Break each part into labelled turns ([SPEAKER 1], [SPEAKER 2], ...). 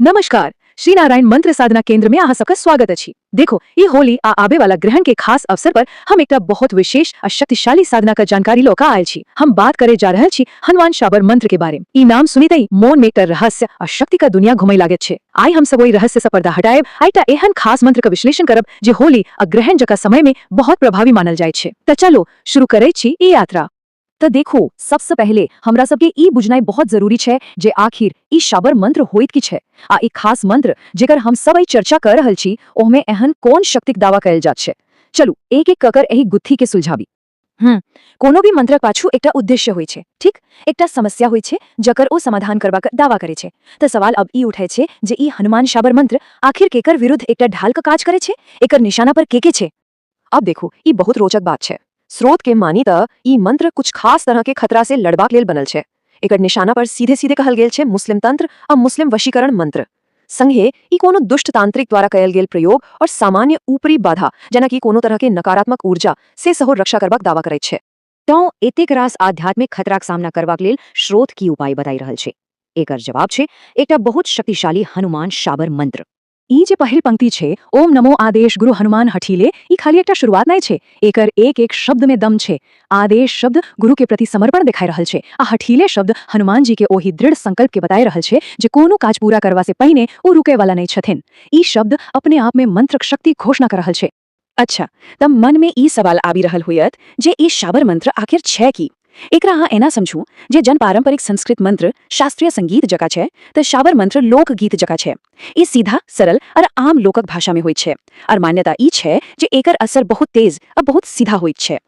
[SPEAKER 1] नमस्कार। श्री नारायण मंत्र साधना केंद्र में अहाँ सबका स्वागत अछि। देखो ये होली आबे वाला ग्रहण के खास अवसर पर हम एक बहुत विशेष और शक्तिशाली साधना का जानकारी लोका आयल छी। हम बात करे जा रहल छी हनुमान शाबर मंत्र के बारे में। ई नाम सुनिते मोन में एक रहस्य और शक्ति का दुनिया घुमई लागत छे। आई हम सब वही रहस्य से पर्दा हटाएब, आईटा एहन खास मंत्र का विश्लेषण करब जे होली और ग्रहण जका समय में बहुत प्रभावी मानल जाय छे। तो चलो शुरू करे छी ई यात्रा। तो देखो सबसे पहले हमरा सबके ई बुझनाई बहुत जरूरी छे जे आखिर ई शाबर मंत्र होइत की छे आ ई खास मंत्र जेकर हम सब चर्चा कर रहल छी ओमे एहन कोन शक्तिक दावा कयल जात छे। चलू एक एक ककर एही गुत्थी के सुलझाबी। कोनो भी मंत्रक पाछू एकटा उद्देश्य होय छे, ठीक? एकटा समस्या होय छे जकर ओ समाधान करबा के दावा करे छे। तो सवाल अब ई उठे छे जे ई हनुमान शाबर मंत्र आखिर केकर विरुद्ध एकटा ढाल का काज करे छे, एकर निशाना पर के छे। अब देखो ई बहुत रोचक बात छे। स्रोत के मानी त ई मंत्र कुछ खास तरह के खतरा से लड़बाक लेल बनल छे। एकर निशाना पर सीधे सीधे कहल गेल छे मुस्लिम तंत्र और मुस्लिम वशीकरण मंत्र। संगे ई कोनो दुष्ट तांत्रिक द्वारा कयल गेल प्रयोग और सामान्य ऊपरी बाधा जना कि कोनो तरह के नकारात्मक ऊर्जा से सहो रक्षा करबाक दावा करैत छे। तो एतेक रास आध्यात्मिक खतराक सामना करबाक लेल स्रोत की उपाय बताई रहल छे। एकर जवाब छे एकटा बहुत शक्तिशाली हनुमान शाबर मंत्र। ई जे पहिल पंक्ति छे ओम नमो आदेश गुरु हनुमान हठीले, ई खाली एकटा शुरुआत नहीं छे। एकर एक एक शब्द में दम छे। आदेश शब्द गुरु के प्रति समर्पण दिखाई रहल छे आ हठीले शब्द हनुमान जी के ओही दृढ़ संकल्प के बताई रहल छे जे कोनो काज पूरा करवा से पहिने ओ रुके वाला नहीं छथिन। ई शब्द अपने आप में मंत्र शक्ति घोषणा कर रहल छे। अच्छा, तब मन में ई सवाल आबी रहल होयत जे ई शाबर मंत्र आखिर छे की? एकरा अहाँ एना समझू जे जन पारंपरिक संस्कृत मंत्र शास्त्रीय संगीत जका छे त शाबर मंत्र लोक गीत जका छे। ई सीधा सरल और आम लोकक भाषा में होइत छे और मान्यता ई छे जे एकर असर बहुत तेज और बहुत सीधा होइत छे।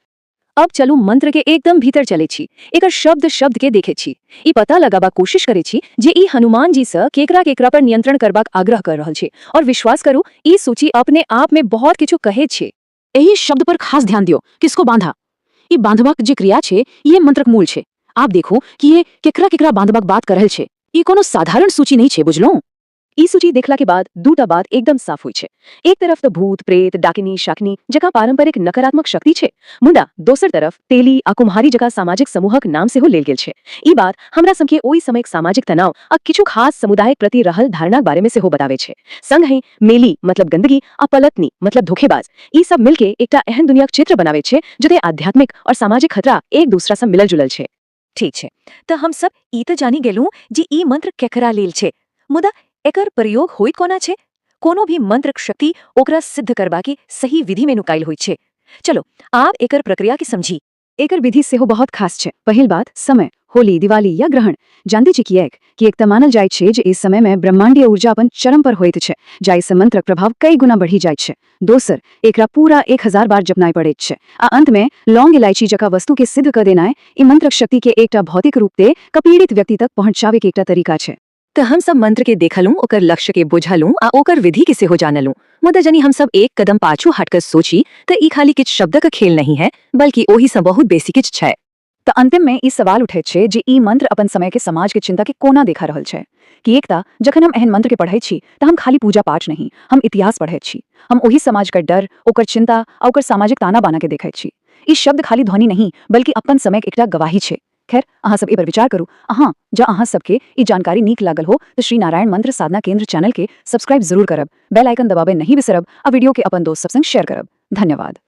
[SPEAKER 1] अब चलू मंत्र के एकदम भीतर चले छी, एकर शब्द शब्द के देखे छी। ई पता लगाबा कोशिश करे छी जे ई हनुमान जी से केकरा केकरा पर नियंत्रण करबाक आग्रह कर रहल छे। और विश्वास करू ई सूची अपने आप में बहुत किछु कहे छे। एही शब्द पर खास ध्यान दियो, किसको बांधा। ई बांधबाक जे क्रिया छे ये मंत्रक मूल छे। आप देखो कि ये केकरा केकरा बांधबाक बात कर रहल छे। ई कोनो साधारण सूची नहीं छे, बुझलो। ई सूची देखला के बाद दूटा बात एकदम साफ हुई छे। एक तरफ तो भूत प्रेत डाकिनी शाकिनी जका पारंपरिक नकारात्मक शक्ति छे, मुदा दोसर तरफ तेली आ कुम्हारी जका सामाजिक समूहक नाम से हो लेल गेल छे। ई बात हमरा संगे ओई समयक सामाजिक तनाव आ किछु खास समुदायक प्रति रहल धारणाक बारे में से हो बतावे छे। संग ही मेली मतलब गंदगी आ पलतनी मतलब धोखेबाज, ई सब मिलके एकटा एहन दुनियाक चित्र बनावे छे जते आध्यात्मिक और सामाजिक खतरा एक दूसरा से मिलल जुलल छे। ठीक छे, तो हम सब ई तो जानी गेलू जे ई मंत्र केकरा लेल छे, मुदा एकर प्रयोग होइत कोना छे? कोनो भी मंत्र शक्ति ओकरा सिद्ध करबा की सही विधि में नुकाइल होइत छे। चलो आप एकर प्रक्रिया के समझी। एकर विधि से हो बहुत खास छे। पहिल बात समय, होली दिवाली या ग्रहण जानती छी कि एक त मानल जाय छे जे इस समय में ब्रह्मांडीय ऊर्जा अपन चरम पर होइत छे, जाय से मंत्रक प्रभाव कई गुना बढ़ी जाय छे। दोसर, एकरा पूरा 1000 बार जपनाय पड़ैत छे आ अंत में लौंग इलायची जका वस्तु के सिद्ध कर देनाय ई मंत्रक शक्ति के एकटा भौतिक रूप ते पीड़ित व्यक्ति तक पहुंचावे के एकटा तरीका छे। तो हम सब मंत्र के देखलूं, ओकर लक्ष्य के बुझलूं आ ओकर विधि के सेहो जानलूं। मुदा जनी हम सब एक कदम पाछू हटकर सोची तो ई खाली किछ शब्द का खेल नहीं है, बल्कि ओही से बहुत बेसी किछ छे। तो अंतिम में ई सवाल उठे छे जे ई मंत्र अपन समय के समाज के चिंता के कोना देखा रहल छे। कि एकता जखन हम एहन मंत्र के पढ़ै छी त हम खाली पूजा पाठ नहीं, हम इतिहास पढ़ै छी। हम ओही समाज का डर, ओकर चिंता आ ओकर सामाजिक ताना बाना के देखै छी। ई शब्द खाली ध्वनि नहीं बल्कि अपन समय के एकटा गवाही छे। खैर अहाँ सब पर विचार करू। अहाँ सबके ई जानकारी नीक लागल हो तो श्री नारायण मंत्र साधना केंद्र चैनल के सब्सक्राइब जरूर करब, बेल आइकन दबावे नहीं बिसरब आ वीडियो के अपन दोस्त सब संग शेयर करब। धन्यवाद।